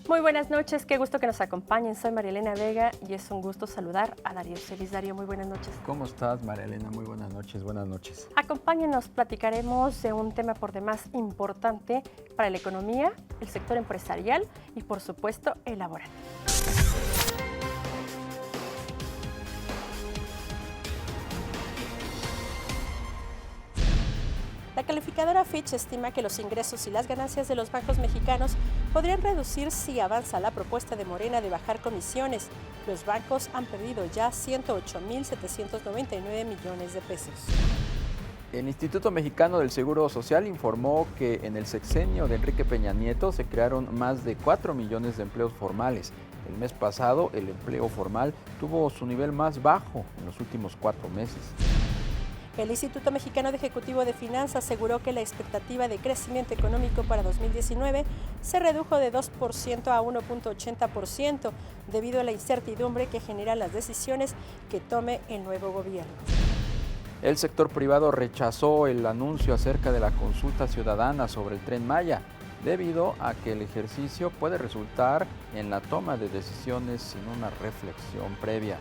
Muy buenas noches, qué gusto que nos acompañen. Soy María Elena Vega y es un gusto saludar a Darío Celis. Darío, muy buenas noches. ¿Cómo estás, María Elena? Muy buenas noches, buenas noches. Acompáñenos, platicaremos de un tema por demás importante para la economía, el sector empresarial y, por supuesto, el laboral. La calificadora Fitch estima que los ingresos y las ganancias de los bancos mexicanos podrían reducir si avanza la propuesta de Morena de bajar comisiones. Los bancos han perdido ya 108,799 millones de pesos. El Instituto Mexicano del Seguro Social informó que en el sexenio de Enrique Peña Nieto se crearon más de 4 millones de empleos formales. El mes pasado, el empleo formal tuvo su nivel más bajo en los últimos 4 meses. El Instituto Mexicano de Ejecutivo de Finanzas aseguró que la expectativa de crecimiento económico para 2019 se redujo de 2% a 1.80% debido a la incertidumbre que generan las decisiones que tome el nuevo gobierno. El sector privado rechazó el anuncio acerca de la consulta ciudadana sobre el Tren Maya, debido a que el ejercicio puede resultar en la toma de decisiones sin una reflexión previa.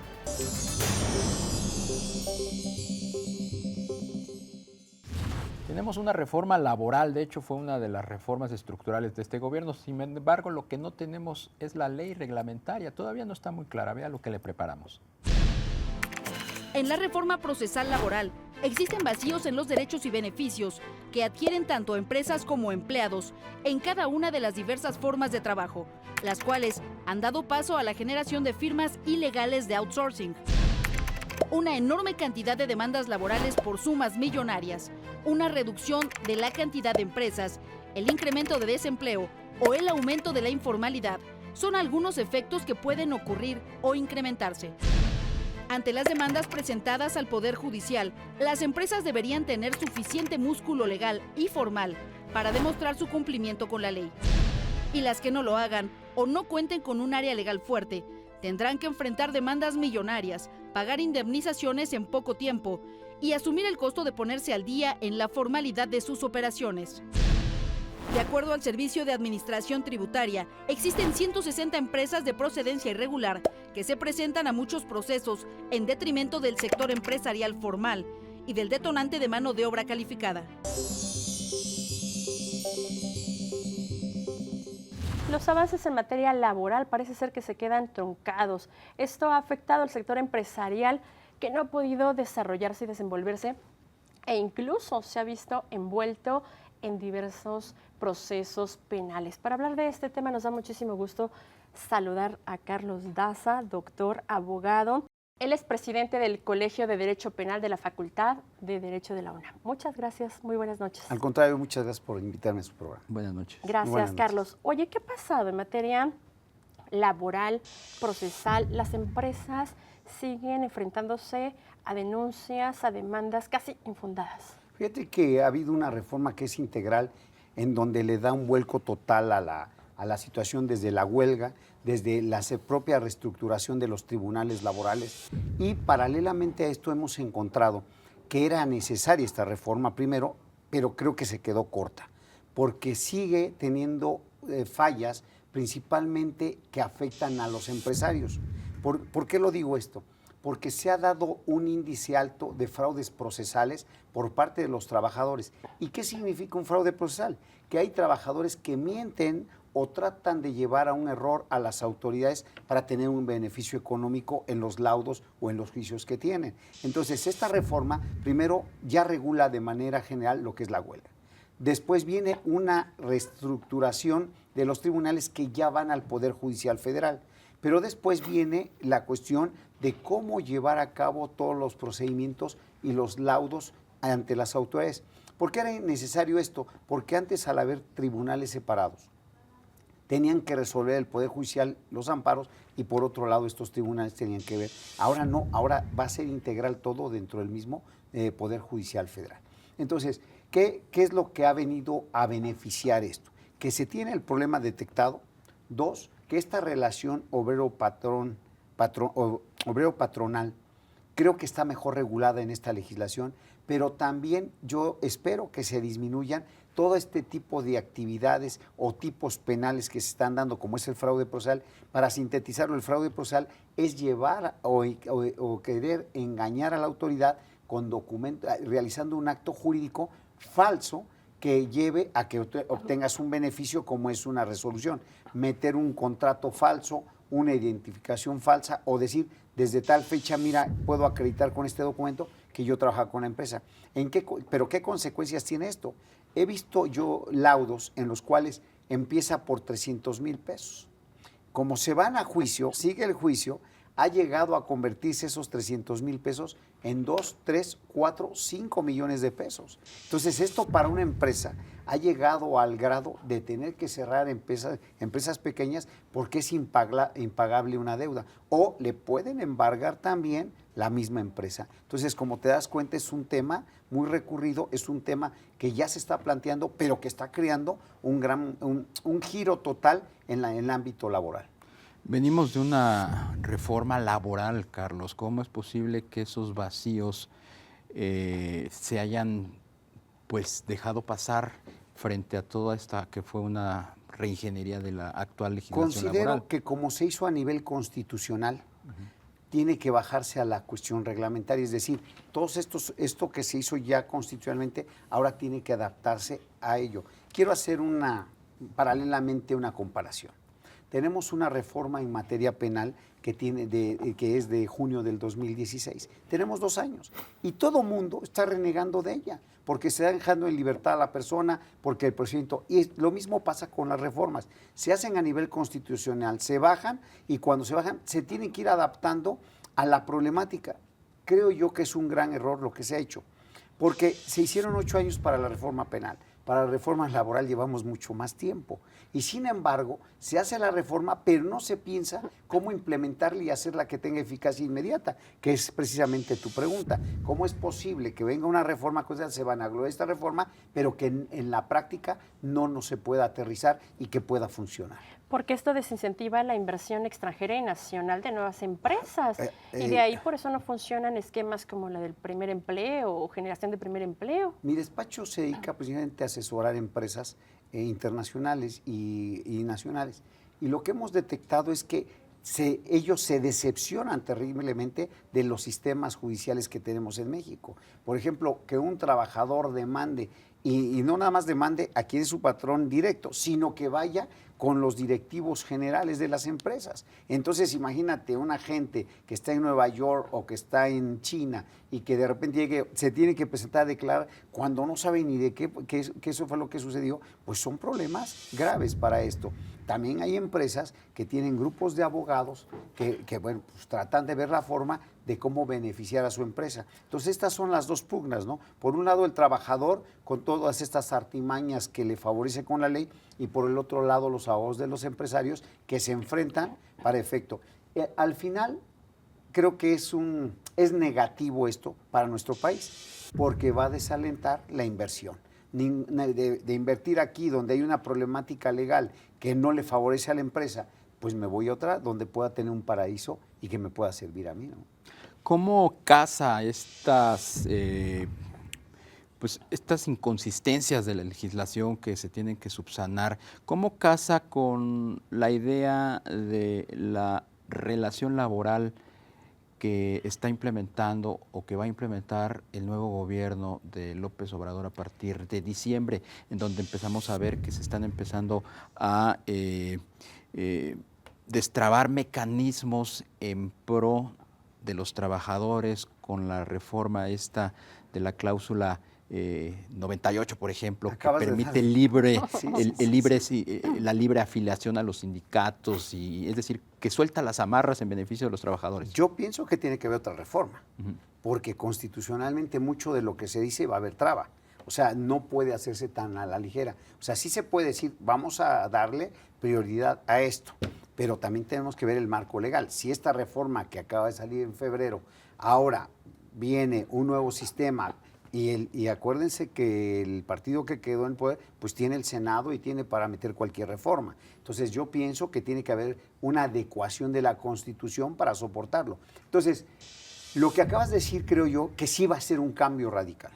Tenemos una reforma laboral, de hecho fue una de las reformas estructurales de este gobierno. Sin embargo, lo que no tenemos es la ley reglamentaria. Todavía no está muy clara. Vea lo que le preparamos. En la reforma procesal laboral existen vacíos en los derechos y beneficios que adquieren tanto empresas como empleados en cada una de las diversas formas de trabajo, las cuales han dado paso a la generación de firmas ilegales de outsourcing. Una enorme cantidad de demandas laborales por sumas millonarias, una reducción de la cantidad de empresas, el incremento de desempleo o el aumento de la informalidad son algunos efectos que pueden ocurrir o incrementarse. Ante las demandas presentadas al Poder Judicial, las empresas deberían tener suficiente músculo legal y formal para demostrar su cumplimiento con la ley. Y las que no lo hagan o no cuenten con un área legal fuerte, tendrán que enfrentar demandas millonarias, pagar indemnizaciones en poco tiempo y asumir el costo de ponerse al día en la formalidad de sus operaciones. De acuerdo al Servicio de Administración Tributaria, existen 160 empresas de procedencia irregular que se presentan a muchos procesos en detrimento del sector empresarial formal y del detonante de mano de obra calificada. Los avances en materia laboral parece ser que se quedan truncados. Esto ha afectado al sector empresarial que no ha podido desarrollarse y desenvolverse e incluso se ha visto envuelto en diversos procesos penales. Para hablar de este tema nos da muchísimo gusto saludar a Carlos Daza, doctor, abogado. Él es presidente del Colegio de Derecho Penal de la Facultad de Derecho de la UNAM. Muchas gracias, muy buenas noches. Al contrario, muchas gracias por invitarme a su programa. Buenas noches. Gracias, Buenas noches. Carlos. Oye, ¿qué ha pasado en materia laboral, procesal? Las empresas siguen enfrentándose a denuncias, a demandas casi infundadas. Fíjate que ha habido una reforma que es integral, en donde le da un vuelco total a la situación desde la huelga, desde la propia reestructuración de los tribunales laborales, y paralelamente a esto hemos encontrado que era necesaria esta reforma primero, pero creo que se quedó corta, porque sigue teniendo fallas principalmente que afectan a los empresarios. ¿Por qué lo digo esto? Porque se ha dado un índice alto de fraudes procesales por parte de los trabajadores. ¿Y qué significa un fraude procesal? Que hay trabajadores que mienten o tratan de llevar a un error a las autoridades para tener un beneficio económico en los laudos o en los juicios que tienen. Entonces, esta reforma primero ya regula de manera general lo que es la huelga. Después viene una reestructuración de los tribunales que ya van al Poder Judicial Federal. Pero después viene la cuestión de cómo llevar a cabo todos los procedimientos y los laudos ante las autoridades. ¿Por qué era necesario esto? Porque antes, al haber tribunales separados, tenían que resolver el Poder Judicial los amparos y por otro lado estos tribunales tenían que ver. Ahora no, ahora va a ser integral todo dentro del mismo Poder Judicial Federal. Entonces, ¿qué es lo que ha venido a beneficiar esto? Que se tiene el problema detectado. Dos, que esta relación obrero-patronal creo que está mejor regulada en esta legislación, pero también yo espero que se disminuyan todo este tipo de actividades o tipos penales que se están dando, como es el fraude procesal. Para sintetizarlo, el fraude procesal es llevar o querer engañar a la autoridad con documento, realizando un acto jurídico falso que lleve a que obtengas un beneficio, como es una resolución, meter un contrato falso, una identificación falsa, o decir, desde tal fecha, mira, puedo acreditar con este documento que yo trabajo con la empresa. ¿Pero qué consecuencias tiene esto? He visto yo laudos en los cuales empieza por 300,000 pesos. Como se van a juicio, sigue el juicio, ha llegado a convertirse esos 300,000 pesos en 2, 3, 4, 5 millones de pesos. Entonces, esto para una empresa ha llegado al grado de tener que cerrar empresas pequeñas porque es impagable una deuda, o le pueden embargar también la misma empresa. Entonces, como te das cuenta, es un tema muy recurrido, es un tema que ya se está planteando, pero que está creando un giro total en el ámbito laboral. Venimos de una reforma laboral, Carlos. ¿Cómo es posible que esos vacíos se hayan pues dejado pasar frente a toda esta que fue una reingeniería de la actual legislación laboral? Considero que como se hizo a nivel constitucional, tiene que bajarse a la cuestión reglamentaria, es decir, esto que se hizo ya constitucionalmente, ahora tiene que adaptarse a ello. Quiero hacer paralelamente una comparación. Tenemos una reforma en materia penal que es de junio del 2016. Tenemos 2 años y todo mundo está renegando de ella porque se está dejando en libertad a la persona, porque el procedimiento... Y lo mismo pasa con las reformas. Se hacen a nivel constitucional, se bajan y cuando se bajan se tienen que ir adaptando a la problemática. Creo yo que es un gran error lo que se ha hecho, porque se hicieron 8 años para la reforma penal. Para la reforma laboral llevamos mucho más tiempo. Y sin embargo, se hace la reforma, pero no se piensa cómo implementarla y hacerla que tenga eficacia inmediata, que es precisamente tu pregunta. ¿Cómo es posible que venga una reforma, se vanagloria esta reforma, pero que en la práctica no se pueda aterrizar y que pueda funcionar? Porque esto desincentiva la inversión extranjera y nacional de nuevas empresas. Y de ahí por eso no funcionan esquemas como la del primer empleo o generación de primer empleo. Mi despacho se dedica precisamente a asesorar empresas internacionales y nacionales. Y lo que hemos detectado es que ellos se decepcionan terriblemente de los sistemas judiciales que tenemos en México. Por ejemplo, que un trabajador demande, y no nada más demande a quien es su patrón directo, sino que vaya con los directivos generales de las empresas. Entonces, imagínate una gente que está en Nueva York o que está en China y que de repente se tiene que presentar a declarar cuando no sabe ni de qué eso fue lo que sucedió, pues son problemas graves para esto. También hay empresas que tienen grupos de abogados que bueno, pues tratan de ver la forma de cómo beneficiar a su empresa. Entonces, estas son las dos pugnas, ¿no? Por un lado, el trabajador con todas estas artimañas que le favorece con la ley, y por el otro lado, los abogados de los empresarios que se enfrentan para efecto. Al final, creo que es negativo esto para nuestro país, porque va a desalentar la inversión. De invertir aquí donde hay una problemática legal que no le favorece a la empresa, pues me voy a otra donde pueda tener un paraíso y que me pueda servir a mí, ¿no? ¿Cómo casa estas inconsistencias de la legislación que se tienen que subsanar? ¿Cómo casa con la idea de la relación laboral que está implementando o que va a implementar el nuevo gobierno de López Obrador a partir de diciembre, en donde empezamos a ver que se están empezando a destrabar mecanismos en pro de los trabajadores con la reforma esta de la cláusula 98, por ejemplo, que permite la libre afiliación a los sindicatos, y es decir, que suelta las amarras en beneficio de los trabajadores? Yo pienso que tiene que haber otra reforma, porque constitucionalmente mucho de lo que se dice va a haber traba. O sea, no puede hacerse tan a la ligera. O sea, sí se puede decir, vamos a darle prioridad a esto, pero también tenemos que ver el marco legal. Si esta reforma que acaba de salir en febrero, ahora viene un nuevo sistema, y acuérdense que el partido que quedó en poder, pues tiene el Senado y tiene para meter cualquier reforma. Entonces yo pienso que tiene que haber una adecuación de la Constitución para soportarlo. Entonces, Lo que acabas de decir, creo yo, que sí va a ser un cambio radical,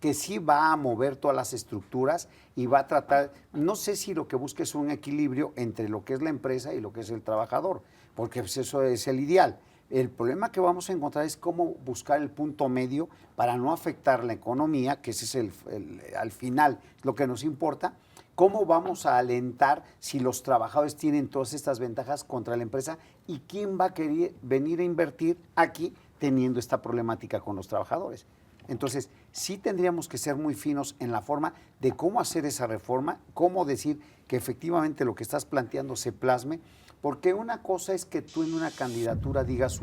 que sí va a mover todas las estructuras y va a tratar, no sé si lo que busca es un equilibrio entre lo que es la empresa y lo que es el trabajador, porque pues, eso es el ideal. El problema que vamos a encontrar es cómo buscar el punto medio para no afectar la economía, que ese es al final lo que nos importa. ¿Cómo vamos a alentar si los trabajadores tienen todas estas ventajas contra la empresa? ¿Y quién va a querer venir a invertir aquí teniendo esta problemática con los trabajadores? Entonces, sí tendríamos que ser muy finos en la forma de cómo hacer esa reforma, cómo decir que efectivamente lo que estás planteando se plasme, porque una cosa es que tú en una candidatura digas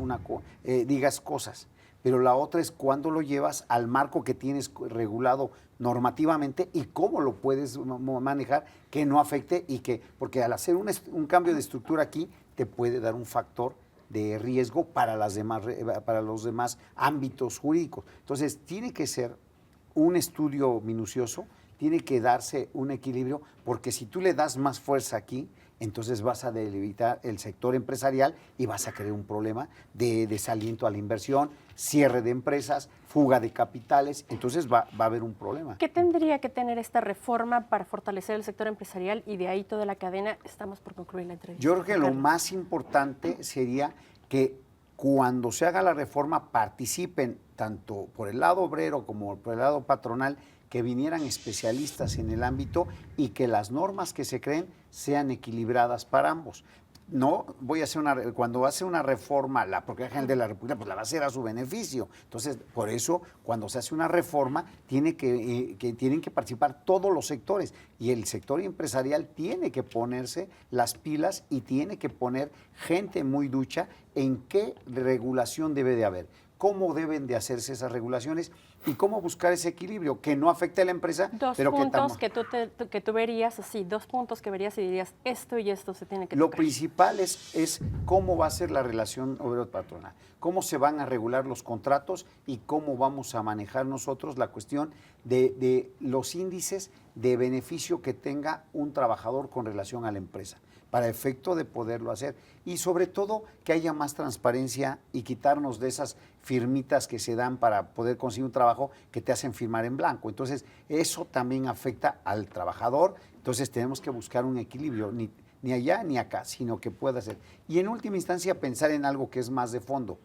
cosas, pero la otra es cuándo lo llevas al marco que tienes regulado normativamente y cómo lo puedes manejar que no afecte y que, porque al hacer un cambio de estructura aquí te puede dar un factor de riesgo para los demás ámbitos jurídicos. Entonces, tiene que ser un estudio minucioso, tiene que darse un equilibrio, porque si tú le das más fuerza aquí, entonces vas a debilitar el sector empresarial y vas a crear un problema de desaliento a la inversión, cierre de empresas, fuga de capitales, entonces va a haber un problema. ¿Qué tendría que tener esta reforma para fortalecer el sector empresarial y de ahí toda la cadena? Estamos por concluir la entrevista. Yo creo que lo más importante sería que cuando se haga la reforma participen tanto por el lado obrero como por el lado patronal, que vinieran especialistas en el ámbito y que las normas que se creen sean equilibradas para ambos. No voy a hacer cuando hace una reforma la Procuraduría General de la República, pues la va a hacer a su beneficio. Entonces, por eso, cuando se hace una reforma, tienen que participar todos los sectores y el sector empresarial tiene que ponerse las pilas y tiene que poner gente muy ducha en qué regulación debe de haber, cómo deben de hacerse esas regulaciones y cómo buscar ese equilibrio que no afecte a la empresa. Dos puntos que tú verías así, 2 puntos que verías y dirías esto y esto se tiene que Lo tocar. principal es cómo va a ser la relación obrero-patronal, cómo se van a regular los contratos y cómo vamos a manejar nosotros la cuestión de los índices de beneficio que tenga un trabajador con relación a la empresa, para efecto de poderlo hacer. Y sobre todo que haya más transparencia y quitarnos de esas firmitas que se dan para poder conseguir un trabajo que te hacen firmar en blanco. Entonces, eso también afecta al trabajador. Entonces, tenemos que buscar un equilibrio, ni allá ni acá, sino que pueda ser. Y en última instancia, pensar en algo que es más de fondo,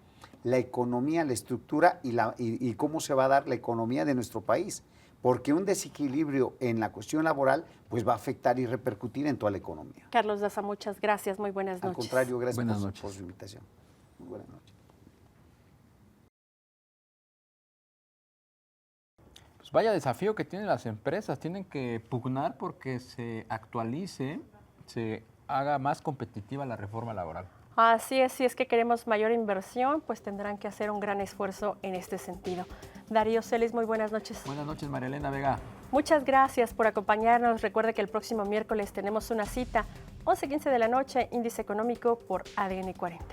la economía, la estructura y cómo se va a dar la economía de nuestro país. Porque un desequilibrio en la cuestión laboral pues va a afectar y repercutir en toda la economía. Carlos Daza, muchas gracias, muy buenas noches. Al contrario, gracias Buenas por su invitación. Muy buenas noches. Pues vaya desafío que tienen las empresas, tienen que pugnar porque se actualice, se haga más competitiva la reforma laboral. Así es, si es que queremos mayor inversión, pues tendrán que hacer un gran esfuerzo en este sentido. Darío Celis, muy buenas noches. Buenas noches, María Elena Vega. Muchas gracias por acompañarnos. Recuerde que el próximo miércoles tenemos una cita, 11:15 de la noche, Índice Económico por ADN 40.